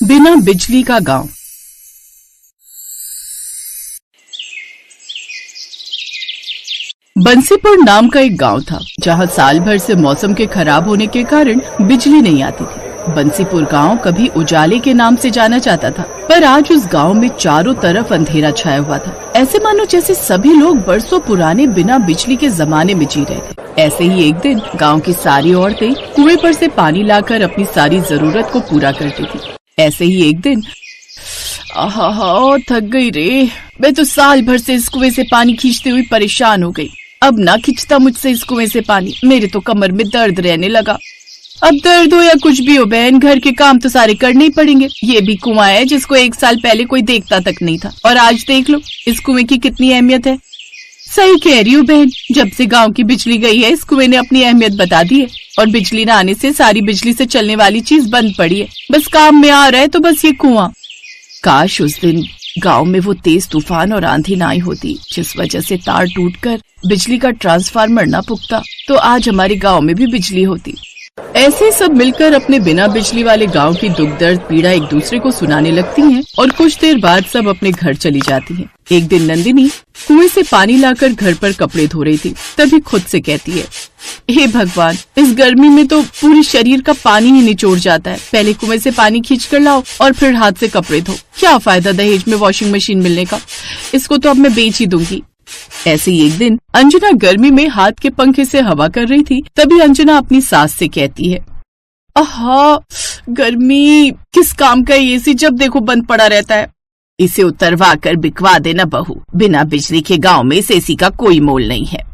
बिना बिजली का गांव। बंसीपुर नाम का एक गांव था जहां साल भर से मौसम के खराब होने के कारण बिजली नहीं आती थी। बंसीपुर गांव कभी उजाले के नाम से जाना जाता था, पर आज उस गांव में चारों तरफ अंधेरा छाया हुआ था। ऐसे मानो जैसे सभी लोग बरसों पुराने बिना बिजली के जमाने में जी रहे थे। ऐसे ही एक दिन गांव की सारी औरतें कुएं पर से पानी लाकर अपनी सारी जरूरत को पूरा करती थी। ऐसे ही एक दिन थक गई रे, मैं तो साल भर से इस कुएं से पानी खींचते हुए परेशान हो गई। अब ना खींचता मुझसे इस कुएं से पानी, मेरे तो कमर में दर्द रहने लगा। अब दर्द हो या कुछ भी हो बहन, घर के काम तो सारे करने ही पड़ेंगे। ये भी कुआं है जिसको एक साल पहले कोई देखता तक नहीं था, और आज देख लो इस कुएं की कितनी अहमियत है। सही कह रही हूँ बहन, जब से गांव की बिजली गई है इस कुएं ने अपनी अहमियत बता दी है, और बिजली न आने से सारी बिजली से चलने वाली चीज बंद पड़ी है। बस काम में आ रहा है तो बस ये कुआं। काश उस दिन गांव में वो तेज तूफान और आंधी ना आई होती जिस वजह से तार टूटकर बिजली का ट्रांसफार्मर न पुकता, तो आज हमारे गांव में भी बिजली होती। ऐसे सब मिलकर अपने बिना बिजली वाले गांव की दुख दर्द पीड़ा एक दूसरे को सुनाने लगती हैं, और कुछ देर बाद सब अपने घर चली जाती हैं। एक दिन नंदिनी कुएं से पानी लाकर घर पर कपड़े धो रही थी, तभी खुद से कहती है, हे भगवान, इस गर्मी में तो पूरे शरीर का पानी ही निचोड़ जाता है। पहले कुएं से पानी खींच कर लाओ और फिर हाथ से कपड़े धो। क्या फायदा दहेज में वॉशिंग मशीन मिलने का, इसको तो अब मैं बेच ही दूंगी। ऐसे ही एक दिन अंजना गर्मी में हाथ के पंखे से हवा कर रही थी, तभी अंजना अपनी सास से कहती है, आहा गर्मी, किस काम का ये एसी जब देखो बंद पड़ा रहता है। इसे उतरवा कर बिकवा देना बहू, बिना बिजली के गांव में इस एसी का कोई मोल नहीं है।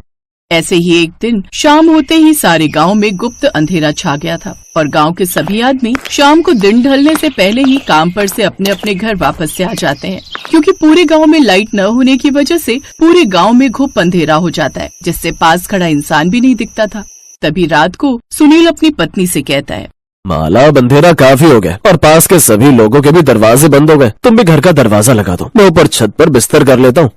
ऐसे ही एक दिन शाम होते ही सारे गांव में गुप्त अंधेरा छा गया था, और गांव के सभी आदमी शाम को दिन ढलने से पहले ही काम पर से अपने अपने घर वापस से आ जाते हैं, क्योंकि पूरे गांव में लाइट न होने की वजह से पूरे गांव में घुप अंधेरा हो जाता है, जिससे पास खड़ा इंसान भी नहीं दिखता था। तभी रात को सुनील अपनी पत्नी से कहता है, माला, अंधेरा काफी हो गया और पास के सभी लोगों के भी दरवाजे बंद हो गए, तुम भी घर का दरवाजा लगा दो, मैं ऊपर छत पर बिस्तर कर लेता हूँ।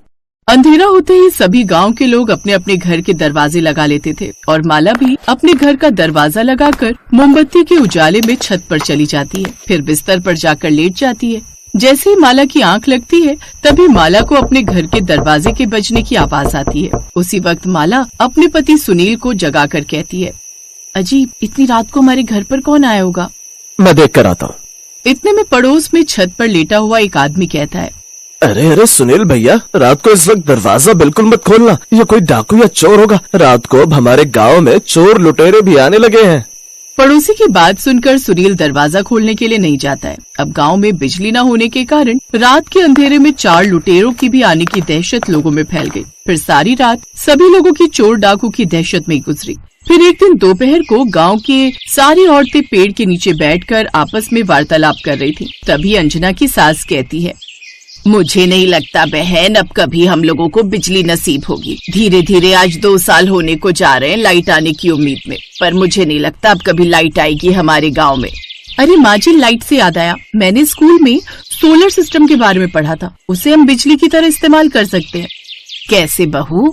अंधेरा होते ही सभी गांव के लोग अपने अपने घर के दरवाजे लगा लेते थे, और माला भी अपने घर का दरवाजा लगाकर मोमबत्ती के उजाले में छत पर चली जाती है, फिर बिस्तर पर जाकर लेट जाती है। जैसे ही माला की आंख लगती है तभी माला को अपने घर के दरवाजे के बजने की आवाज आती है। उसी वक्त माला अपने पति सुनील को जगाकर कहती है, अजीब, इतनी रात को हमारे घर पर कौन आया होगा? मैं देख कर आता हूँ। इतने में पड़ोस में छत पर लेटा हुआ एक आदमी कहता है, अरे सुनील भैया, रात को इस वक्त दरवाजा बिल्कुल मत खोलना, ये कोई डाकू या चोर होगा। रात को अब हमारे गांव में चोर लुटेरे भी आने लगे हैं। पड़ोसी की बात सुनकर सुनील दरवाजा खोलने के लिए नहीं जाता है। अब गांव में बिजली न होने के कारण रात के अंधेरे में 4 लुटेरों की भी आने की दहशत लोगों में फैल गई। फिर सारी रात सभी लोगों की चोर डाकू की दहशत में गुजरी। फिर एक दिन दोपहर को गांव के सारी औरतें पेड़ के नीचे बैठकर आपस में वार्तालाप कर रही थी। तभी अंजना की सास कहती है, मुझे नहीं लगता बहन अब कभी हम लोगों को बिजली नसीब होगी। धीरे धीरे आज 2 साल होने को जा रहे हैं लाइट आने की उम्मीद में, पर मुझे नहीं लगता अब कभी लाइट आएगी हमारे गांव में। अरे माँ जी, लाइट से याद आया, मैंने स्कूल में सोलर सिस्टम के बारे में पढ़ा था, उसे हम बिजली की तरह इस्तेमाल कर सकते हैं। कैसे बहू?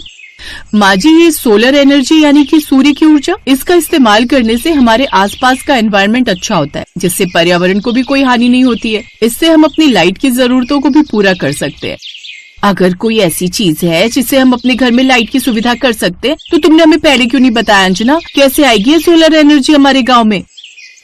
माँ जी, ये सोलर एनर्जी यानी कि सूर्य की ऊर्जा, इसका इस्तेमाल करने से हमारे आसपास का एनवायरनमेंट अच्छा होता है, जिससे पर्यावरण को भी कोई हानि नहीं होती है। इससे हम अपनी लाइट की जरूरतों को भी पूरा कर सकते हैं। अगर कोई ऐसी चीज है जिससे हम अपने घर में लाइट की सुविधा कर सकते हैं, तो तुमने हमें पहले क्यों नहीं बताया अंजना? कैसे आएगी ये सोलर एनर्जी हमारे गाँव में?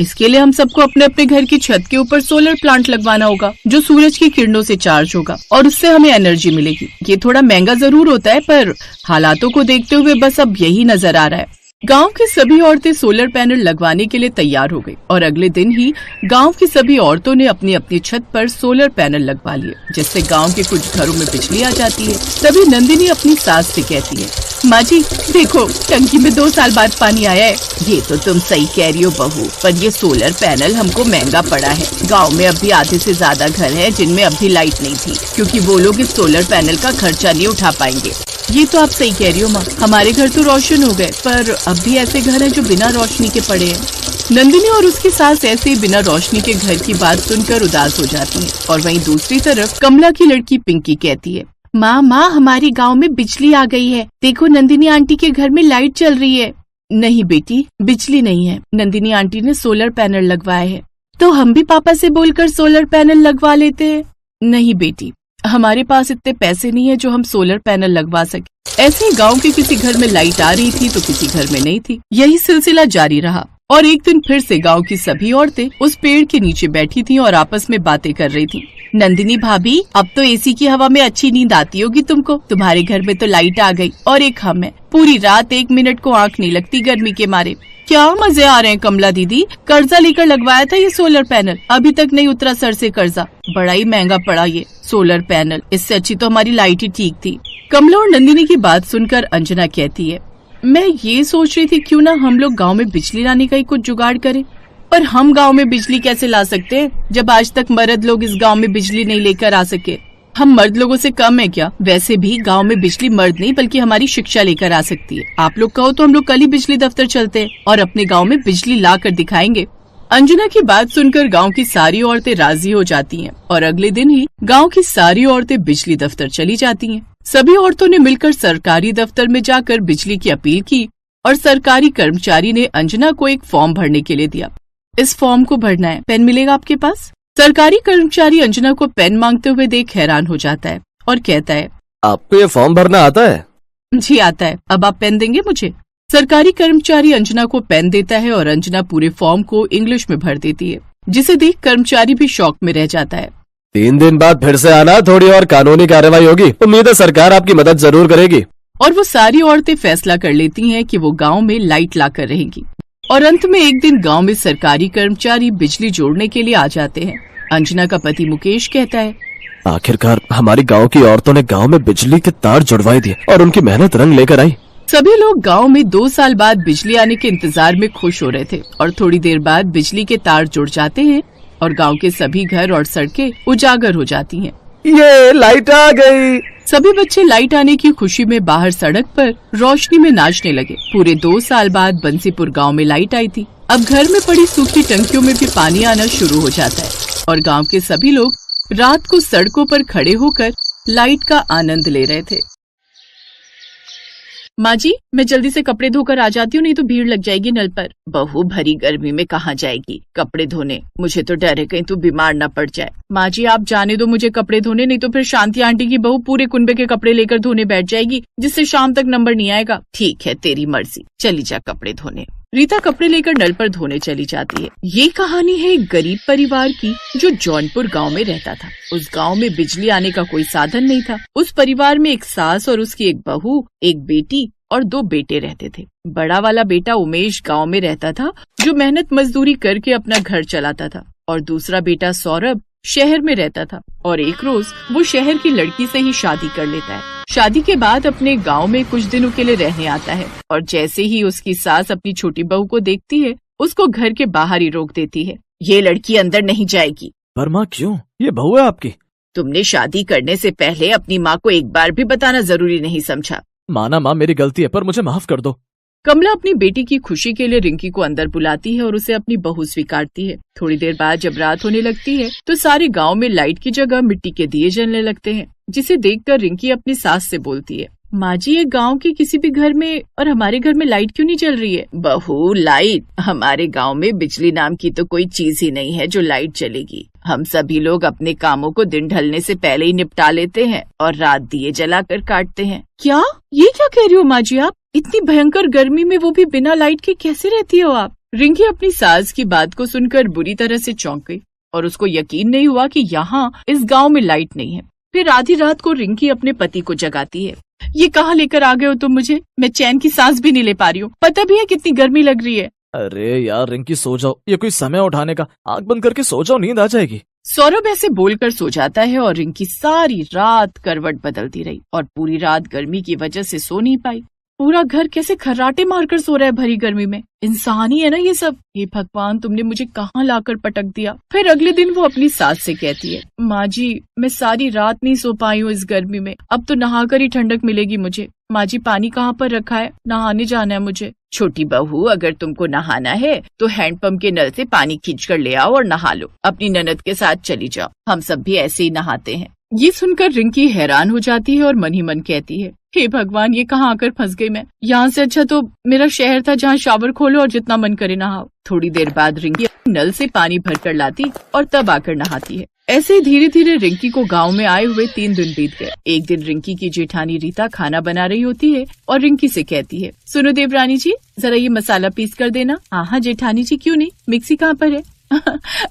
इसके लिए हम सबको अपने अपने घर की छत के ऊपर सोलर प्लांट लगवाना होगा, जो सूरज की किरणों से चार्ज होगा, और उससे हमें एनर्जी मिलेगी। ये थोड़ा महंगा जरूर होता है, पर हालातों को देखते हुए बस अब यही नजर आ रहा है। गांव की सभी औरतें सोलर पैनल लगवाने के लिए तैयार हो गई, और अगले दिन ही गांव की सभी औरतों ने अपनी अपनी छत पर सोलर पैनल लगवा लिए, जिससे गांव के कुछ घरों में बिजली आ जाती है। तभी नंदिनी अपनी सास से कहती है, माँ जी देखो, टंकी में 2 साल बाद पानी आया है। ये तो तुम सही कह रही हो बहू, पर ये सोलर पैनल हमको महंगा पड़ा है। गांव में अभी आधे से ज्यादा घर हैं जिनमें अभी लाइट नहीं थी, क्योंकि वो लोग इस सोलर पैनल का खर्चा नहीं उठा पाएंगे। ये तो आप सही कह रही हो माँ, हमारे घर तो रोशन हो गए, पर अब भी ऐसे घर हैं जो बिना रोशनी के पड़े हैं। नंदिनी और उसकी सास ऐसे बिना रोशनी के घर की बात सुनकर उदास हो जाती है, और वहीं दूसरी तरफ कमला की लड़की पिंकी कहती है, माँ हमारे गांव में बिजली आ गई है, देखो नंदिनी आंटी के घर में लाइट चल रही है। नहीं बेटी, बिजली नहीं है, नंदिनी आंटी ने सोलर पैनल लगवाए हैं। तो हम भी पापा से बोलकर सोलर पैनल लगवा लेते हैं। नहीं बेटी, हमारे पास इतने पैसे नहीं है जो हम सोलर पैनल लगवा सके। ऐसे ही गांव के किसी घर में लाइट आ रही थी तो किसी घर में नहीं थी। यही सिलसिला जारी रहा और एक दिन फिर से गांव की सभी औरतें उस पेड़ के नीचे बैठी थीं और आपस में बातें कर रही थीं। नंदिनी भाभी, अब तो एसी की हवा में अच्छी नींद आती होगी तुमको। तुम्हारे घर में तो लाइट आ गई और एक हम है, पूरी रात 1 मिनट को आंख नहीं लगती गर्मी के मारे। क्या मजे आ रहे हैं कमला दीदी, कर्जा लेकर लगवाया था ये सोलर पैनल, अभी तक नहीं उतरा सर से कर्जा। बड़ा ही महंगा पड़ा ये सोलर पैनल, इससे अच्छी तो हमारी लाइट ही ठीक थी। कमला और नंदिनी की बात सुनकर अंजना कहती है, मैं ये सोच रही थी क्यों ना हम लोग गांव में बिजली लाने का ही कुछ जुगाड़ करें। पर हम गांव में बिजली कैसे ला सकते हैं जब आज तक मर्द लोग इस गांव में बिजली नहीं लेकर आ सके। हम मर्द लोगों से कम है क्या? वैसे भी गांव में बिजली मर्द नहीं बल्कि हमारी शिक्षा लेकर आ सकती है। आप लोग कहो तो हम लोग कल ही बिजली दफ्तर चलते हैं और अपने गांव में बिजली ला कर दिखाएंगे। अंजना की बात सुनकर गांव की सारी औरतें राजी हो जाती हैं और अगले दिन ही गांव की सारी औरतें बिजली दफ्तर चली जाती हैं। सभी औरतों ने मिलकर सरकारी दफ्तर में जाकर बिजली की अपील की और सरकारी कर्मचारी ने अंजना को एक फॉर्म भरने के लिए दिया। इस फॉर्म को भरना है, पेन मिलेगा आपके पास? सरकारी कर्मचारी अंजना को पेन मांगते हुए देख हैरान हो जाता है और कहता है, आपको ये फॉर्म भरना आता है? जी आता है। अब आप पेन देंगे मुझे? सरकारी कर्मचारी अंजना को पेन देता है और अंजना पूरे फॉर्म को इंग्लिश में भर देती है, जिसे देख कर्मचारी भी शॉक में रह जाता है। 3 दिन बाद फिर से आना, थोड़ी और कानूनी कार्रवाई होगी। उम्मीद है सरकार आपकी मदद जरूर करेगी। और वो सारी औरतें फैसला कर लेती हैं कि वो गांव में लाइट लाकर रहेंगी। और अंत में एक दिन गांव में सरकारी कर्मचारी बिजली जोड़ने के लिए आ जाते हैं। अंजना का पति मुकेश कहता है, आखिरकार हमारी गांव की औरतों ने गांव में बिजली के तार जुड़वाई दिए और उनकी मेहनत रंग लेकर आई। सभी लोग गांव में 2 साल बाद बिजली आने के इंतजार में खुश हो रहे थे और थोड़ी देर बाद बिजली के तार जुड़ जाते हैं और गांव के सभी घर और सड़कें उजागर हो जाती हैं। ये लाइट आ गई। सभी बच्चे लाइट आने की खुशी में बाहर सड़क पर रोशनी में नाचने लगे। पूरे 2 साल बाद बंसीपुर गांव में लाइट आई थी। अब घर में पड़ी सूखी टंकियों में भी पानी आना शुरू हो जाता है और गांव के सभी लोग रात को सड़कों पर खड़े होकर लाइट का आनंद ले रहे थे। माँ जी, मैं जल्दी से कपड़े धोकर आ जाती हूँ, नहीं तो भीड़ लग जाएगी नल पर। बहू भरी गर्मी में कहाँ जाएगी कपड़े धोने? मुझे तो डर है कहीं तू बीमार न पड़ जाए। माँ जी, आप जाने दो मुझे कपड़े धोने, नहीं तो फिर शांति आंटी की बहू पूरे कुनबे के कपड़े लेकर धोने बैठ जाएगी, जिससे शाम तक नंबर नहीं आएगा। ठीक है, तेरी मर्जी, चली जा कपड़े धोने। रीता कपड़े लेकर नल पर धोने चली जाती है। ये कहानी है एक गरीब परिवार की जो जौनपुर गांव में रहता था। उस गांव में बिजली आने का कोई साधन नहीं था। उस परिवार में एक सास और उसकी एक बहू, एक बेटी और 2 बेटे रहते थे। बड़ा वाला बेटा उमेश गांव में रहता था, जो मेहनत मजदूरी करके अपना घर चलाता था, और दूसरा बेटा सौरभ शहर में रहता था और एक रोज वो शहर की लड़की से ही शादी कर लेता है। शादी के बाद अपने गांव में कुछ दिनों के लिए रहने आता है और जैसे ही उसकी सास अपनी छोटी बहू को देखती है, उसको घर के बाहर ही रोक देती है। ये लड़की अंदर नहीं जाएगी। पर माँ क्यों? ये बहू है आपकी। तुमने शादी करने से पहले अपनी माँ को एक बार भी बताना जरूरी नहीं समझा। माना माँ, मेरी गलती है, पर मुझे माफ कर दो। कमला अपनी बेटी की खुशी के लिए रिंकी को अंदर बुलाती है और उसे अपनी बहू स्वीकारती है। थोड़ी देर बाद जब रात होने लगती है तो सारे गांव में लाइट की जगह मिट्टी के दिए जलने लगते हैं, जिसे देखकर रिंकी अपनी सास से बोलती है, माँ जी, ये गांव के किसी भी घर में और हमारे घर में लाइट क्यों नहीं जल रही है? बहू, लाइट? हमारे गांव में बिजली नाम की तो कोई चीज ही नहीं है जो लाइट जलेगी। हम सभी लोग अपने कामों को दिन ढलने से पहले ही निपटा लेते हैं और रात दिए जलाकर काटते हैं। क्या? ये क्या कह रही हो माँ जी आप? इतनी भयंकर गर्मी में वो भी बिना लाइट के कैसे रहती हो आप? रिंकी अपनी सास की बात को सुनकर बुरी तरह से चौंक गई और उसको यकीन नहीं हुआ कि यहाँ इस गांव में लाइट नहीं है। फिर आधी रात को रिंकी अपने पति को जगाती है। ये कहाँ लेकर आ गए हो तुम मुझे? मैं चैन की सांस भी नहीं ले पा रही हूँ। पता भी है कितनी गर्मी लग रही है। अरे यार रिंकी, सो जाओ, ये कोई समय उठाने का? आंख बंद करके सो जाओ, नींद आ जाएगी। सौरभ ऐसे बोलकर सो जाता है और रिंकी सारी रात करवट बदलती रही और पूरी रात गर्मी की वजह से सो नहीं पाई। पूरा घर कैसे खर्राटे मारकर सो रहा है भरी गर्मी में। इंसान ही है ना ये सब। हे भगवान, तुमने मुझे कहाँ लाकर पटक दिया। फिर अगले दिन वो अपनी सास से कहती है, माँ जी, मैं सारी रात नहीं सो पाई हूँ इस गर्मी में। अब तो नहाकर ही ठंडक मिलेगी मुझे। माँ जी, पानी कहाँ पर रखा है? नहाने जाना है मुझे। छोटी बहू, अगर तुमको नहाना है तो हैंडपंप के नल से पानी खींच कर ले आओ और नहा लो। अपनी ननद के साथ चली जाओ, हम सब भी ऐसे ही नहाते हैं। ये सुनकर रिंकी हैरान हो जाती है और मन ही मन कहती है, हे भगवान, ये कहाँ आकर फंस गई मैं। यहाँ से अच्छा तो मेरा शहर था जहाँ शावर खोलो और जितना मन करे नहाओ। थोड़ी देर बाद रिंकी नल से पानी भरकर लाती और तब आकर नहाती है। ऐसे ही धीरे धीरे रिंकी को गांव में आए हुए 3 दिन बीत गए। एक दिन रिंकी की जेठानी रीता खाना बना रही होती है और रिंकी से कहती है, सुनो देवरानी जी, जरा ये मसाला पीस कर देना। हाँ जेठानी जी, क्यों नहीं, मिक्सी कहाँ पर है?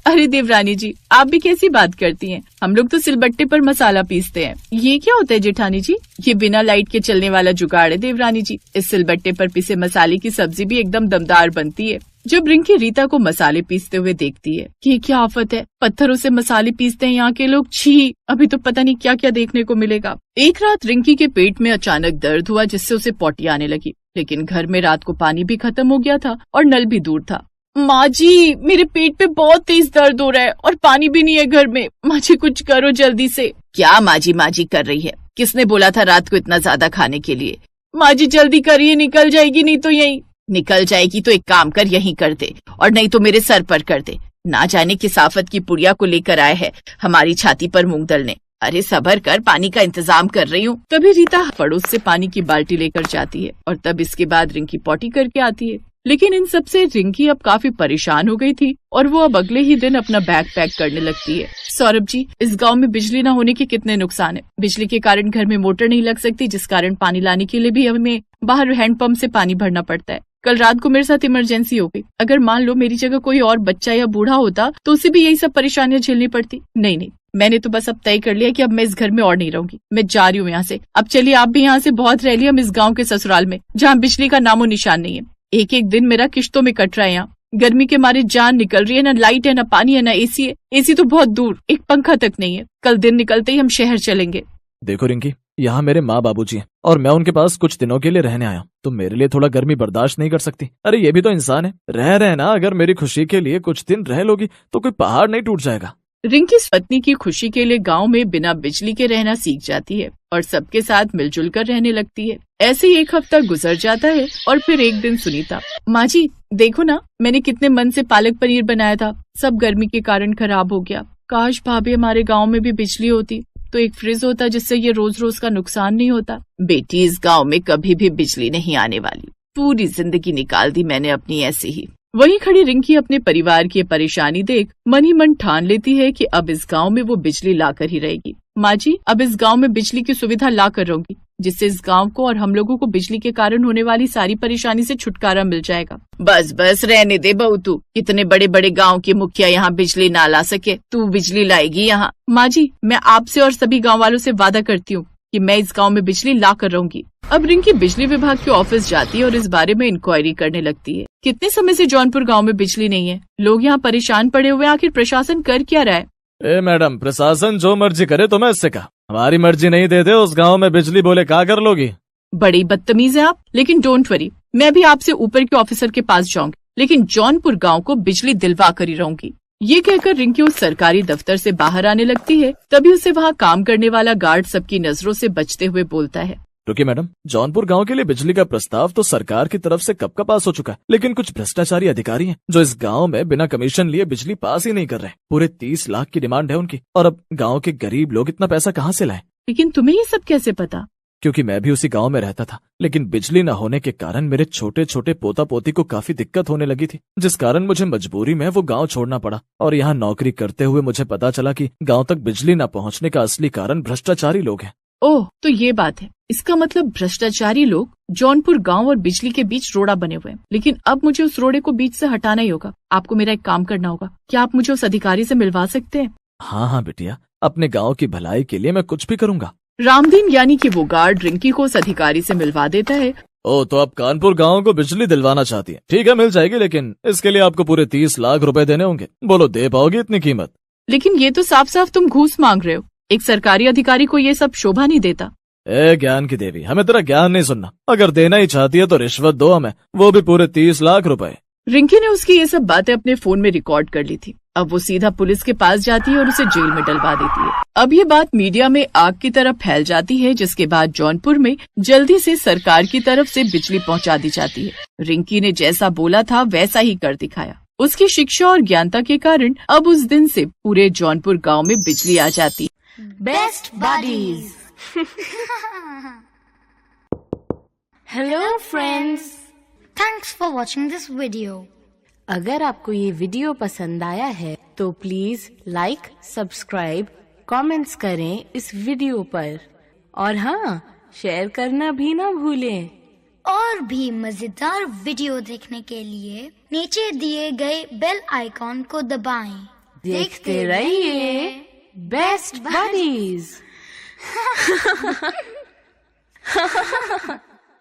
अरे देवरानी जी, आप भी कैसी बात करती हैं? हम लोग तो सिलबट्टे पर मसाला पीसते हैं। ये क्या होता है जेठानी जी? ये बिना लाइट के चलने वाला जुगाड़ है देवरानी जी। इस सिलबट्टे पर पिसे मसाले की सब्जी भी एकदम दमदार बनती है। जब रिंकी रीता को मसाले पीसते हुए देखती है, ये क्या आफत है, पत्थरों से मसाले पीसते हैं यहाँ के लोग, छी, अभी तो पता नहीं क्या क्या देखने को मिलेगा। एक रात रिंकी के पेट में अचानक दर्द हुआ जिससे उसे पोटी आने लगी, लेकिन घर में रात को पानी भी खत्म हो गया था और नल भी दूर था। माँ जी, मेरे पेट पे बहुत तेज दर्द हो रहा है और पानी भी नहीं है घर में। माँ जी कुछ करो जल्दी से। क्या माँ जी कर रही है? किसने बोला था रात को इतना ज्यादा खाने के लिए? माँ जी जल्दी करिए, निकल जाएगी नहीं तो। यही निकल जाएगी तो एक काम कर, यहीं कर दे, और नहीं तो मेरे सर पर कर दे। ना जाने किस आफत की पुड़िया को लेकर आए है हमारी छाती पर मूंग दलने। अरे सबर कर, पानी का इंतजाम कर रही हूँ। तभी रीता पड़ोस से पानी की बाल्टी लेकर जाती है और तब इसके बाद रिंकी पॉटी करके आती है। लेकिन इन सब से रिंकी अब काफी परेशान हो गई थी और वो अब अगले ही दिन अपना बैग पैक करने लगती है। सौरभ जी, इस गांव में बिजली न होने के कितने नुकसान है। बिजली के कारण घर में मोटर नहीं लग सकती, जिस कारण पानी लाने के लिए भी हमें बाहर हैंडपंप से पानी भरना पड़ता है। कल रात को मेरे साथ इमरजेंसी हो गई। अगर मान लो मेरी जगह कोई और बच्चा या बूढ़ा होता तो उसे भी यही सब परेशानियां झेलनी पड़ती। नहीं, मैंने तो बस अब तय कर लिया कि अब मैं इस घर में और नहीं रहूंगी। मैं जा रही हूँ यहाँ से। अब चलिए आप भी यहाँ से बहुत रह लिया, हम इस गाँव के ससुराल में जहाँ बिजली का नामो निशान नहीं है। एक एक दिन मेरा किश्तों में कट रहा है। यहाँ गर्मी के मारे जान निकल रही है, ना लाइट है, ना पानी है, ना एसी है। एसी तो बहुत दूर, एक पंखा तक नहीं है। कल दिन निकलते ही हम शहर चलेंगे। देखो रिंकी, यहाँ मेरे माँ बाबूजी हैं और मैं उनके पास कुछ दिनों के लिए रहने आया हूँ, तो मेरे लिए थोड़ा गर्मी बर्दाश्त नहीं कर सकती। अरे ये भी तो इंसान है, रह रहे ना, अगर मेरी खुशी के लिए कुछ दिन रह लोगी तो कोई पहाड़ नहीं टूट जाएगा। रिंकी पत्नी की खुशी के लिए गांव में बिना बिजली के रहना सीख जाती है और सबके साथ मिलजुल कर रहने लगती है। ऐसे ही एक हफ्ता गुजर जाता है और फिर एक दिन सुनीता, माँ जी देखो ना, मैंने कितने मन से पालक पनीर बनाया था, सब गर्मी के कारण खराब हो गया। काश भाभी हमारे गाँव में भी बिजली होती तो एक फ्रिज होता जिससे ये रोज रोज का नुकसान नहीं होता। बेटी, इस गांव में कभी भी बिजली नहीं आने वाली। पूरी जिंदगी निकाल दी मैंने अपनी ऐसे ही। वहीं खड़ी रिंकी अपने परिवार की परेशानी देख मन ही मन ठान लेती है कि अब इस गांव में वो बिजली लाकर ही रहेगी। माँ जी, अब इस गांव में बिजली की सुविधा ला कर रहूंगी, जिससे इस गांव को और हम लोगों को बिजली के कारण होने वाली सारी परेशानी से छुटकारा मिल जाएगा। बस बस रहने दे बहू, तू कितने बड़े बड़े गांव के मुखिया यहाँ बिजली ना ला सके, तू बिजली लाएगी यहाँ। माँ जी, मैं आपसे और सभी गाँव वालों से वादा करती हूँ कि मैं इस गांव में बिजली ला कर रहूंगी। अब रिंकी बिजली विभाग के ऑफिस जाती है और इस बारे में इंक्वायरी करने लगती है। कितने समय से जौनपुर गांव में बिजली नहीं है, लोग यहाँ परेशान पड़े हुए, आखिर प्रशासन कर क्या रहा है? ए मैडम, प्रशासन जो मर्जी करे तो मैं इससे कहा, हमारी मर्जी नहीं देते उस गांव में बिजली, बोले क्या कर लोगी? बड़ी बदतमीज है आप। लेकिन डोंट वरी, मैं भी आपसे ऊपर के ऑफिसर के पास जाऊंगी, लेकिन जौनपुर गांव को बिजली दिलवा कर ही रहूंगी। ये कहकर रिंकी उस सरकारी दफ्तर से बाहर आने लगती है। तभी उसे वहाँ काम करने वाला गार्ड सबकी नजरों से बचते हुए बोलता है, रुकिए मैडम, जौनपुर गांव के लिए बिजली का प्रस्ताव तो सरकार की तरफ से कब का पास हो चुका है, लेकिन कुछ भ्रष्टाचारी अधिकारी हैं जो इस गांव में बिना कमीशन लिए बिजली पास ही नहीं कर रहे। पूरे 30 लाख की डिमांड है उनकी, और अब गांव के गरीब लोग इतना पैसा कहां से लाएं? लेकिन तुम्हें ये सब कैसे पता? क्योंकि मैं भी उसी गांव में रहता था, लेकिन बिजली न होने के कारण मेरे छोटे छोटे पोता पोती को काफी दिक्कत होने लगी थी, जिस कारण मुझे मजबूरी में वो गांव छोड़ना पड़ा। और यहाँ नौकरी करते हुए मुझे पता चला कि गांव तक बिजली न पहुंचने का असली कारण भ्रष्टाचारी लोग हैं। ओह, तो ये बात है। इसका मतलब भ्रष्टाचारी लोग जौनपुर गांव और बिजली के बीच रोड़ा बने हुए हैं। लेकिन अब मुझे उस रोड़े को बीच से हटाना ही होगा। आपको मेरा एक काम करना होगा। क्या आप मुझे उस अधिकारी से मिलवा सकते हैं? हाँ बिटिया, अपने गाँव की भलाई के लिए मैं कुछ भी करूँगा। रामदीन यानी कि वो गार्ड रिंकी को उस अधिकारी से मिलवा देता है। ओ, तो आप कानपुर गांव को बिजली दिलवाना चाहती हैं? ठीक है, मिल जाएगी, लेकिन इसके लिए आपको पूरे 30 लाख रुपए देने होंगे। बोलो, दे पाओगी इतनी कीमत? लेकिन ये तो साफ साफ तुम घूस मांग रहे हो। एक सरकारी अधिकारी को ये सब शोभा नहीं देता। ए ज्ञान की देवी, हमें तेरा ज्ञान नहीं सुनना। अगर देना ही चाहती है तो रिश्वत दो हमें, वो भी पूरे 30 लाख रुपए। रिंकी ने उसकी ये सब बातें अपने फोन में रिकॉर्ड कर ली थी। अब वो सीधा पुलिस के पास जाती है और उसे जेल में डलवा देती है। अब ये बात मीडिया में आग की तरह फैल जाती है, जिसके बाद जौनपुर में जल्दी से सरकार की तरफ से बिजली पहुंचा दी जाती है। रिंकी ने जैसा बोला था वैसा ही कर दिखाया। उसकी शिक्षा और ज्ञानता के कारण अब उस दिन से पूरे जौनपुर गांव में बिजली आ जाती। Best buddies hello friends, Thanks for watching this video. अगर आपको ये वीडियो पसंद आया है तो प्लीज लाइक, सब्सक्राइब, कमेंट्स करें इस वीडियो पर और हाँ, शेयर करना भी ना भूलें। और भी मजेदार वीडियो देखने के लिए नीचे दिए गए बेल आइकॉन को दबाएं। देखते रहिए बेस्ट बडीज।